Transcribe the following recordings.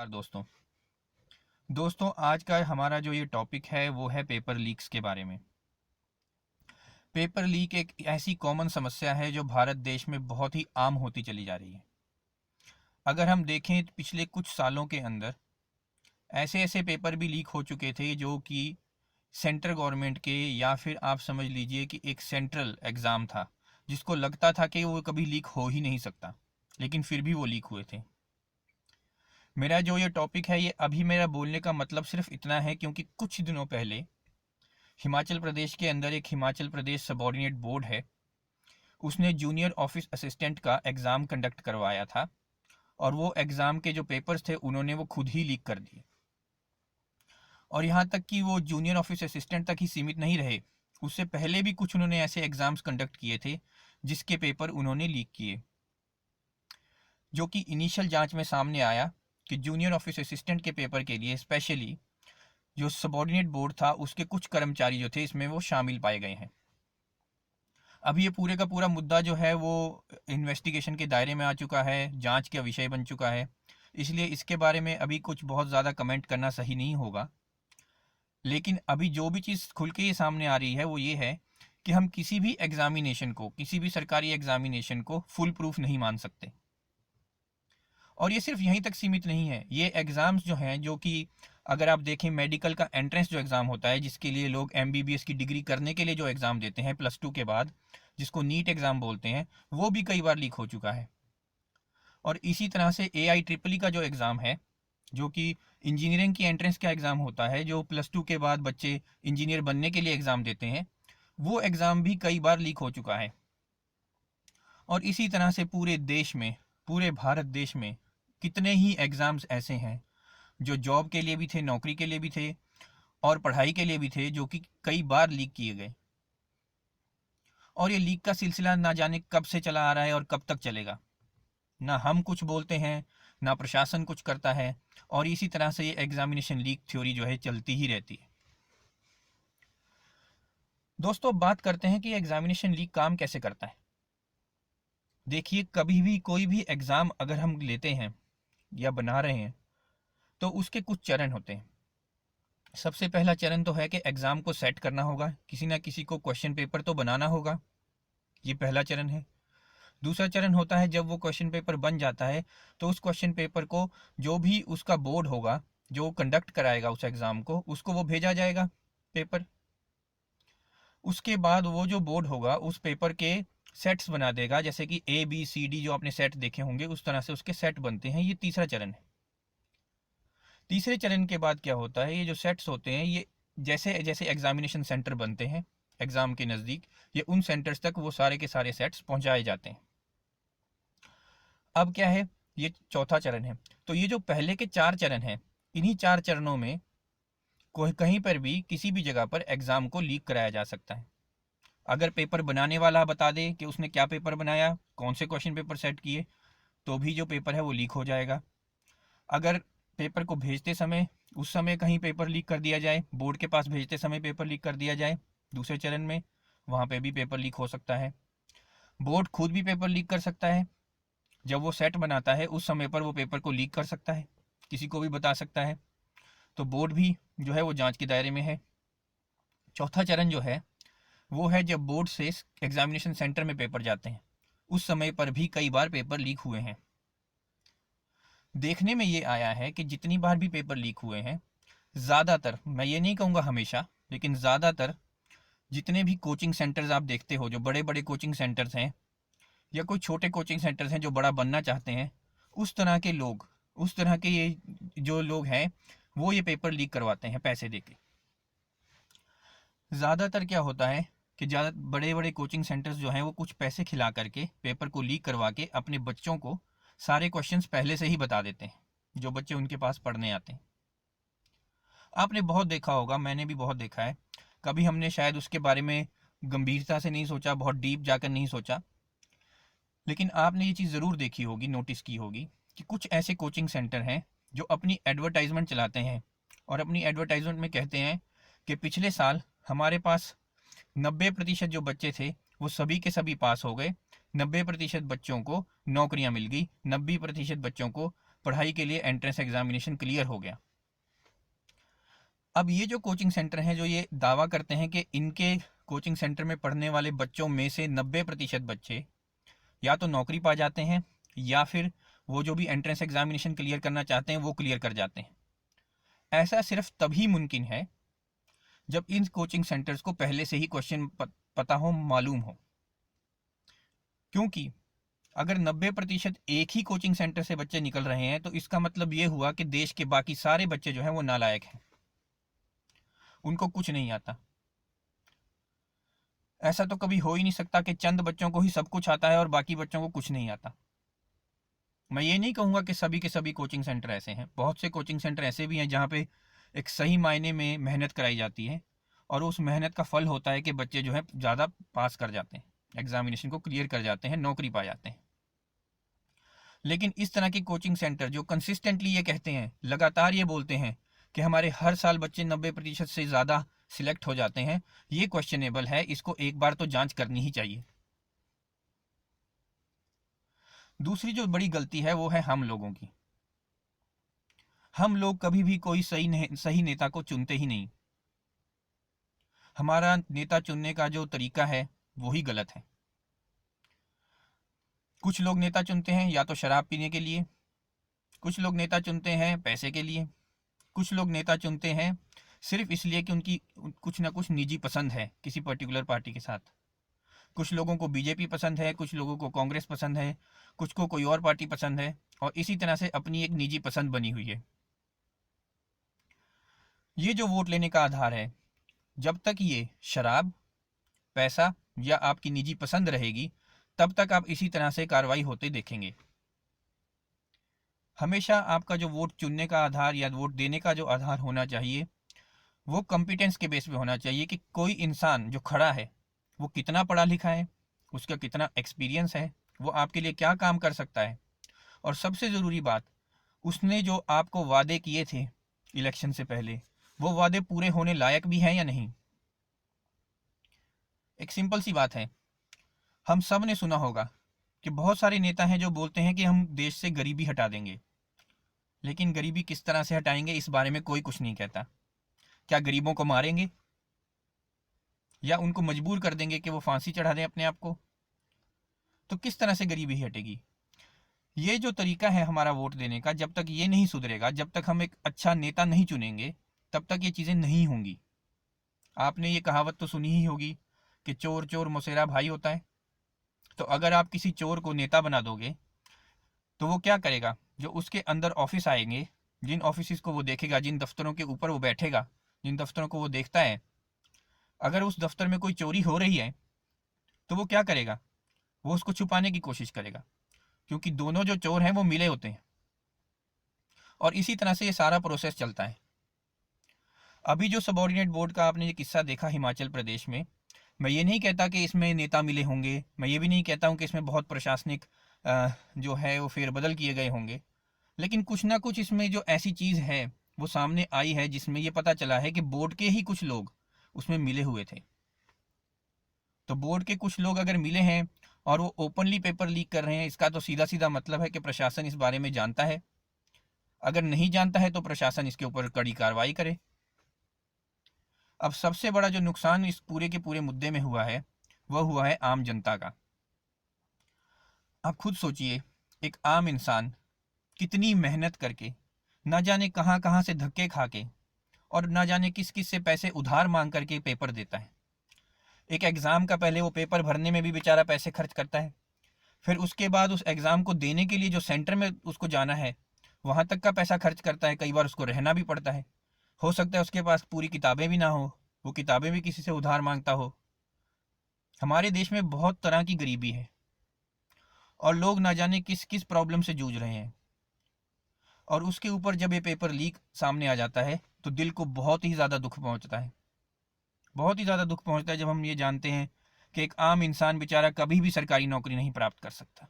नमस्कार दोस्तों आज का हमारा जो ये टॉपिक है वो है पेपर लीक्स के बारे में। पेपर लीक एक ऐसी कॉमन समस्या है जो भारत देश में बहुत ही आम होती चली जा रही है। अगर हम देखें तो पिछले कुछ सालों के अंदर ऐसे ऐसे पेपर भी लीक हो चुके थे जो कि सेंट्रल गवर्नमेंट के, या फिर आप समझ लीजिए कि एक सेंट्रल एग्ज़ाम था जिसको लगता था कि वो कभी लीक हो ही नहीं सकता, लेकिन फिर भी वो लीक हुए थे। मेरा जो ये टॉपिक है, ये अभी मेरा बोलने का मतलब सिर्फ इतना है क्योंकि कुछ दिनों पहले हिमाचल प्रदेश के अंदर एक हिमाचल प्रदेश सबॉर्डिनेट बोर्ड है, उसने जूनियर ऑफिस असिस्टेंट का एग्ज़ाम कंडक्ट करवाया था और वो एग्ज़ाम के जो पेपर्स थे उन्होंने वो खुद ही लीक कर दिए। और यहाँ तक कि वो जूनियर ऑफिस असिस्टेंट तक ही सीमित नहीं रहे, उससे पहले भी कुछ उन्होंने ऐसे एग्ज़ाम्स कंडक्ट किए थे जिसके पेपर उन्होंने लीक किए, जो कि इनिशियल जांच में सामने आया कि जूनियर ऑफिस असिस्टेंट के पेपर के लिए स्पेशली जो सबॉर्डिनेट बोर्ड था उसके कुछ कर्मचारी जो थे इसमें वो शामिल पाए गए हैं। अभी ये पूरे का पूरा मुद्दा जो है वो इन्वेस्टिगेशन के दायरे में आ चुका है, जांच का विषय बन चुका है, इसलिए इसके बारे में अभी कुछ बहुत ज़्यादा कमेंट करना सही नहीं होगा। लेकिन अभी जो भी चीज़ खुल के ये सामने आ रही है वो ये है कि हम किसी भी एग्ज़ामिनेशन को, किसी भी सरकारी एग्ज़ामिनेशन को फुल प्रूफ नहीं मान सकते। और ये सिर्फ यहीं तक सीमित नहीं है, ये एग्ज़ाम्स जो हैं, जो कि अगर आप देखें मेडिकल का एंट्रेंस जो एग्ज़ाम होता है जिसके लिए लोग एमबीबीएस की डिग्री करने के लिए जो एग्ज़ाम देते हैं +2 के बाद, जिसको नीट एग्ज़ाम बोलते हैं, वो भी कई बार लीक हो चुका है। और इसी तरह से AIEEE का जो एग्ज़ाम है, जो कि इंजीनियरिंग की एंट्रेंस का एग्ज़ाम होता है, जो +2 के बाद बच्चे इंजीनियर बनने के लिए एग्ज़ाम देते हैं, वो एग्ज़ाम भी कई बार लीक हो चुका है। और इसी तरह से पूरे देश में, पूरे भारत देश में कितने ही एग्ज़ाम्स ऐसे हैं जो जॉब के लिए भी थे, नौकरी के लिए भी थे और पढ़ाई के लिए भी थे, जो कि कई बार लीक किए गए। और ये लीक का सिलसिला ना जाने कब से चला आ रहा है और कब तक चलेगा। ना हम कुछ बोलते हैं, ना प्रशासन कुछ करता है, और इसी तरह से ये एग्जामिनेशन लीक थ्योरी जो है चलती ही रहती है। दोस्तों, बात करते हैं कि एग्जामिनेशन लीक काम कैसे करता है। देखिए, कभी भी कोई भी एग्ज़ाम अगर हम लेते हैं या बना रहे हैं तो उसके कुछ चरण होते हैं। सबसे पहला चरण तो है कि एग्ज़ाम को सेट करना होगा, किसी ना किसी को क्वेश्चन पेपर तो बनाना होगा, ये पहला चरण है। दूसरा चरण होता है जब वो क्वेश्चन पेपर बन जाता है तो उस क्वेश्चन पेपर को जो भी उसका बोर्ड होगा जो कंडक्ट कराएगा उस एग्ज़ाम को, उसको वो भेजा जाएगा पेपर। उसके बाद वो जो बोर्ड होगा उस पेपर के सेट्स बना देगा, जैसे कि ABCD जो आपने सेट देखे होंगे उस तरह से उसके सेट बनते हैं। ये तीसरा चरण है। तीसरे चरण के बाद क्या होता है, ये जो सेट्स होते हैं ये जैसे जैसे एग्जामिनेशन सेंटर बनते हैं एग्ज़ाम के नज़दीक, ये उन सेंटर्स तक वो सारे के सारे सेट्स पहुंचाए जाते हैं। अब क्या है, ये चौथा चरण है। तो ये जो पहले के 4 चरण हैं, इन्हीं 4 चरणों में कोई कहीं पर भी किसी भी जगह पर एग्ज़ाम को लीक कराया जा सकता है। अगर पेपर बनाने वाला बता दे कि उसने क्या पेपर बनाया, कौन से क्वेश्चन पेपर सेट किए, तो भी जो पेपर है वो लीक हो जाएगा। अगर पेपर को भेजते समय, उस समय कहीं पेपर लीक कर दिया जाए, बोर्ड के पास भेजते समय पेपर लीक कर दिया जाए दूसरे चरण में, वहाँ पे भी पेपर लीक हो सकता है। बोर्ड खुद भी पेपर लीक कर सकता है, जब वो सेट बनाता है उस समय पर वो पेपर को लीक कर सकता है, किसी को भी बता सकता है। तो बोर्ड भी जो है वो जांच के दायरे में है। चौथा चरण जो है वो है जब बोर्ड से एग्जामिनेशन सेंटर में पेपर जाते हैं, उस समय पर भी कई बार पेपर लीक हुए हैं। देखने में ये आया है कि जितनी बार भी पेपर लीक हुए हैं, ज़्यादातर, मैं ये नहीं कहूँगा हमेशा, लेकिन ज़्यादातर जितने भी कोचिंग सेंटर्स आप देखते हो, जो बड़े बड़े कोचिंग सेंटर्स हैं या कोई छोटे कोचिंग सेंटर्स हैं जो बड़ा बनना चाहते हैं, उस तरह के लोग, उस तरह के ये जो लोग हैं, वो ये पेपर लीक करवाते हैं पैसे देके। ज़्यादातर क्या होता है कि ज़्यादा बड़े बड़े कोचिंग सेंटर्स जो हैं वो कुछ पैसे खिला करके पेपर को लीक करवा के अपने बच्चों को सारे क्वेश्चंस पहले से ही बता देते हैं, जो बच्चे उनके पास पढ़ने आते हैं। आपने बहुत देखा होगा, मैंने भी बहुत देखा है, कभी हमने शायद उसके बारे में गंभीरता से नहीं सोचा, बहुत डीप जाकर नहीं सोचा, लेकिन आपने ये चीज़ ज़रूर देखी होगी, नोटिस की होगी कि कुछ ऐसे कोचिंग सेंटर हैं जो अपनी एडवर्टाइजमेंट चलाते हैं और अपनी एडवर्टाइजमेंट में कहते हैं कि पिछले साल हमारे पास 90% जो बच्चे थे वो सभी के सभी पास हो गए, 90% बच्चों को नौकरियां मिल गई, 90% बच्चों को पढ़ाई के लिए एंट्रेंस एग्जामिनेशन क्लियर हो गया। अब ये जो कोचिंग सेंटर हैं जो ये दावा करते हैं कि इनके कोचिंग सेंटर में पढ़ने वाले बच्चों में से 90% बच्चे या तो नौकरी पा जाते हैं या फिर वो जो भी एंट्रेंस एग्जामिनेशन क्लियर करना चाहते हैं वो क्लियर कर जाते हैं। ऐसा सिर्फ तभी मुमकिन है जब इन कोचिंग सेंटर्स को पहले से ही क्वेश्चन पता हो, मालूम हो। क्योंकि अगर 90% एक ही कोचिंग सेंटर से बच्चे निकल रहे हैं तो इसका मतलब ये हुआ कि देश के बाकी सारे बच्चे जो हैं वो नालायक हैं, उनको कुछ नहीं आता। ऐसा तो कभी हो ही नहीं सकता कि चंद बच्चों को ही सब कुछ आता है और बाकी बच्चों को कुछ नहीं आता। मैं ये नहीं कहूँगा कि सभी के सभी कोचिंग सेंटर ऐसे हैं, बहुत से कोचिंग सेंटर ऐसे भी हैं जहाँ पे एक सही मायने में मेहनत कराई जाती है और उस मेहनत का फल होता है कि बच्चे जो है ज़्यादा पास कर जाते हैं, एग्जामिनेशन को क्लियर कर जाते हैं, नौकरी पा जाते हैं। लेकिन इस तरह के कोचिंग सेंटर जो कंसिस्टेंटली ये कहते हैं, लगातार ये बोलते हैं कि हमारे हर साल बच्चे 90% से ज़्यादा सिलेक्ट हो जाते हैं, ये क्वेश्चनेबल है। इसको एक बार तो जांच करनी ही चाहिए। दूसरी जो बड़ी गलती है वो है हम लोगों की। हम लोग कभी भी कोई सही नेता को चुनते ही नहीं। हमारा नेता चुनने का जो तरीका है वो ही गलत है। कुछ लोग नेता चुनते हैं या तो शराब पीने के लिए, कुछ लोग नेता चुनते हैं पैसे के लिए, कुछ लोग नेता चुनते हैं सिर्फ इसलिए कि उनकी कुछ ना कुछ निजी पसंद है किसी पर्टिकुलर पार्टी के साथ। कुछ लोगों को बीजेपी पसंद है, कुछ लोगों को कांग्रेस पसंद है, कुछ को कोई और पार्टी पसंद है, और इसी तरह से अपनी एक निजी पसंद बनी हुई है। ये जो वोट लेने का आधार है, जब तक ये शराब, पैसा या आपकी निजी पसंद रहेगी तब तक आप इसी तरह से कार्रवाई होते देखेंगे। हमेशा आपका जो वोट चुनने का आधार या वोट देने का जो आधार होना चाहिए वो कॉम्पिटेंस के बेस पे होना चाहिए कि कोई इंसान जो खड़ा है वो कितना पढ़ा लिखा है, उसका कितना एक्सपीरियंस है, वो आपके लिए क्या काम कर सकता है, और सबसे ज़रूरी बात, उसने जो आपको वादे किए थे इलेक्शन से पहले वो वादे पूरे होने लायक भी हैं या नहीं। एक सिंपल सी बात है, हम सब ने सुना होगा कि बहुत सारे नेता हैं जो बोलते हैं कि हम देश से गरीबी हटा देंगे, लेकिन गरीबी किस तरह से हटाएंगे इस बारे में कोई कुछ नहीं कहता। क्या गरीबों को मारेंगे या उनको मजबूर कर देंगे कि वो फांसी चढ़ा दें अपने आप को? तो किस तरह से गरीबी हटेगी? ये जो तरीका है हमारा वोट देने का, जब तक ये नहीं सुधरेगा, जब तक हम एक अच्छा नेता नहीं चुनेंगे, तब तक ये चीज़ें नहीं होंगी। आपने ये कहावत तो सुनी ही होगी कि चोर चोर मौसेरा भाई होता है। तो अगर आप किसी चोर को नेता बना दोगे तो वो क्या करेगा? जो उसके अंदर ऑफिस आएंगे, जिन ऑफिस को वो देखेगा, जिन दफ्तरों के ऊपर वो बैठेगा, जिन दफ्तरों को वो देखता है, अगर उस दफ्तर में कोई चोरी हो रही है तो वो क्या करेगा? वो उसको छुपाने की कोशिश करेगा, क्योंकि दोनों जो चोर हैं वो मिले होते हैं। और इसी तरह से ये सारा प्रोसेस चलता है। अभी जो सबॉर्डिनेट बोर्ड का आपने ये किस्सा देखा हिमाचल प्रदेश में, मैं ये नहीं कहता कि इसमें नेता मिले होंगे, मैं ये भी नहीं कहता हूँ कि इसमें बहुत प्रशासनिक जो है वो फेरबदल किए गए होंगे, लेकिन कुछ ना कुछ इसमें जो ऐसी चीज़ है वो सामने आई है जिसमें ये पता चला है कि बोर्ड के ही कुछ लोग उसमें मिले हुए थे। तो बोर्ड के कुछ लोग अगर मिले हैं और वो ओपनली पेपर लीक कर रहे हैं, इसका तो सीधा सीधा मतलब है कि प्रशासन इस बारे में जानता है। अगर नहीं जानता है तो प्रशासन इसके ऊपर कड़ी कार्रवाई करे। अब सबसे बड़ा जो नुकसान इस पूरे के पूरे मुद्दे में हुआ है वह हुआ है आम जनता का। आप खुद सोचिए, एक आम इंसान कितनी मेहनत करके, ना जाने कहाँ कहाँ से धक्के खा के और ना जाने किस किस से पैसे उधार मांग करके पेपर देता है। एक एग्ज़ाम का पहले वो पेपर भरने में भी बेचारा पैसे खर्च करता है, फिर उसके बाद उस एग्ज़ाम को देने के लिए जो सेंटर में उसको जाना है वहाँ तक का पैसा खर्च करता है। कई बार उसको रहना भी पड़ता है। हो सकता है उसके पास पूरी किताबें भी ना हो, वो किताबें भी किसी से उधार मांगता हो। हमारे देश में बहुत तरह की गरीबी है और लोग ना जाने किस किस प्रॉब्लम से जूझ रहे हैं, और उसके ऊपर जब ये पेपर लीक सामने आ जाता है तो दिल को बहुत ही ज़्यादा दुख पहुंचता है। बहुत ही ज़्यादा दुख पहुंचता है जब हम ये जानते हैं कि एक आम इंसान बेचारा कभी भी सरकारी नौकरी नहीं प्राप्त कर सकता।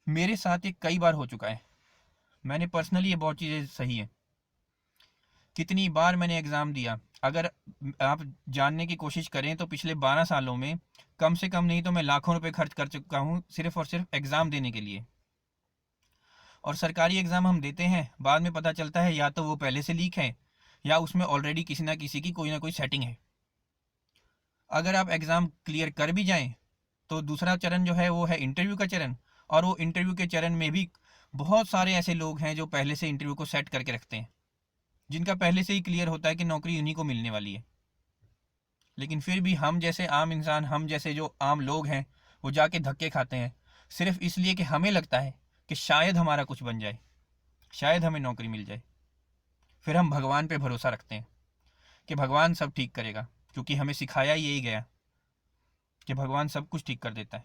मेरे साथ ये कई बार हो चुका है। मैंने पर्सनली ये बहुत चीज़ें सही है, कितनी बार मैंने एग्ज़ाम दिया। अगर आप जानने की कोशिश करें तो पिछले 12 सालों में कम से कम नहीं तो मैं लाखों रुपए खर्च कर चुका हूँ सिर्फ और सिर्फ एग्ज़ाम देने के लिए। और सरकारी एग्ज़ाम हम देते हैं, बाद में पता चलता है या तो वो पहले से लीक है या उसमें ऑलरेडी किसी ना किसी की कोई ना कोई सेटिंग है। अगर आप एग्ज़ाम क्लियर कर भी जाएं तो दूसरा चरण जो है वो है इंटरव्यू का चरण। और वो इंटरव्यू के चरण में भी बहुत सारे ऐसे लोग हैं जो पहले से इंटरव्यू को सेट करके रखते हैं, जिनका पहले से ही क्लियर होता है कि नौकरी उन्हीं को मिलने वाली है। लेकिन फिर भी हम जैसे आम इंसान, हम जैसे जो आम लोग हैं, वो जाके धक्के खाते हैं सिर्फ इसलिए कि हमें लगता है कि शायद हमारा कुछ बन जाए, शायद हमें नौकरी मिल जाए। फिर हम भगवान पे भरोसा रखते हैं कि भगवान सब ठीक करेगा, क्योंकि हमें सिखाया यही गया कि भगवान सब कुछ ठीक कर देता है।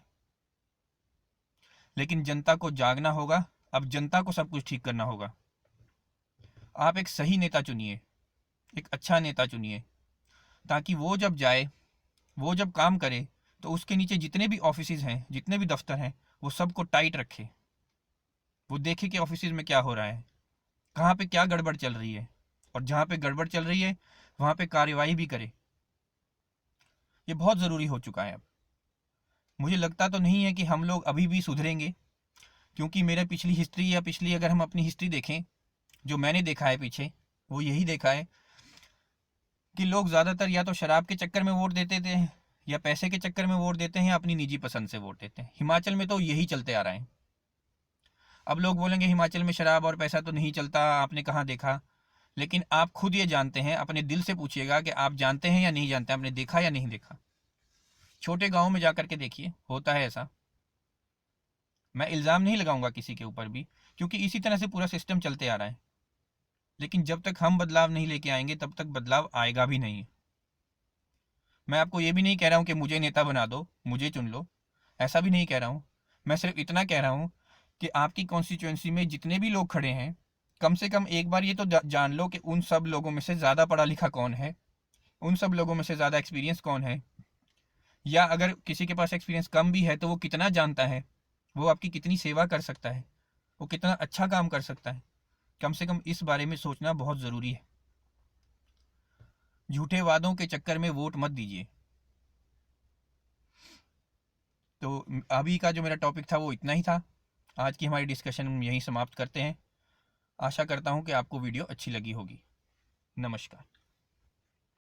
लेकिन जनता को जागना होगा, अब जनता को सब कुछ ठीक करना होगा। आप एक सही नेता चुनिए, एक अच्छा नेता चुनिए, ताकि वो जब जाए, वो जब काम करे तो उसके नीचे जितने भी ऑफिसेज हैं, जितने भी दफ्तर हैं, वो सबको टाइट रखे। वो देखे कि ऑफिसेज में क्या हो रहा है, कहाँ पे क्या गड़बड़ चल रही है, और जहाँ पे गड़बड़ चल रही है वहाँ पे कार्रवाई भी करे। ये बहुत ज़रूरी हो चुका है अब। मुझे लगता तो नहीं है कि हम लोग अभी भी सुधरेंगे, क्योंकि मेरे पिछली हिस्ट्री, या पिछली अगर हम अपनी हिस्ट्री देखें, जो मैंने देखा है पीछे, वो यही देखा है कि लोग ज़्यादातर या तो शराब के चक्कर में वोट देते थे, या पैसे के चक्कर में वोट देते हैं, या अपनी निजी पसंद से वोट देते हैं। हिमाचल में तो यही चलते आ रहा है। अब लोग बोलेंगे हिमाचल में शराब और पैसा तो नहीं चलता, आपने कहाँ देखा? लेकिन आप खुद ये जानते हैं, अपने दिल से पूछिएगा कि आप जानते हैं या नहीं जानते, आपने देखा या नहीं देखा। छोटे गाँव में जा के देखिए, होता है ऐसा। मैं इल्ज़ाम नहीं लगाऊंगा किसी के ऊपर भी, क्योंकि इसी तरह से पूरा सिस्टम चलते आ रहा है। लेकिन जब तक हम बदलाव नहीं लेके आएंगे तब तक बदलाव आएगा भी नहीं। मैं आपको ये भी नहीं कह रहा हूँ कि मुझे नेता बना दो, मुझे चुन लो, ऐसा भी नहीं कह रहा हूँ। मैं सिर्फ इतना कह रहा हूँ कि आपकी कॉन्स्टिट्यूंसी में जितने भी लोग खड़े हैं, कम से कम एक बार ये तो जान लो कि उन सब लोगों में से ज़्यादा पढ़ा लिखा कौन है, उन सब लोगों में से ज़्यादा एक्सपीरियंस कौन है, या अगर किसी के पास एक्सपीरियंस कम भी है तो वो कितना जानता है, वो आपकी कितनी सेवा कर सकता है, वो कितना अच्छा काम कर सकता है। कम से कम इस बारे में सोचना बहुत ज़रूरी है। झूठे वादों के चक्कर में वोट मत दीजिए। तो अभी का जो मेरा टॉपिक था वो इतना ही था। आज की हमारी डिस्कशन हम यहीं समाप्त करते हैं। आशा करता हूँ कि आपको वीडियो अच्छी लगी होगी। नमस्कार।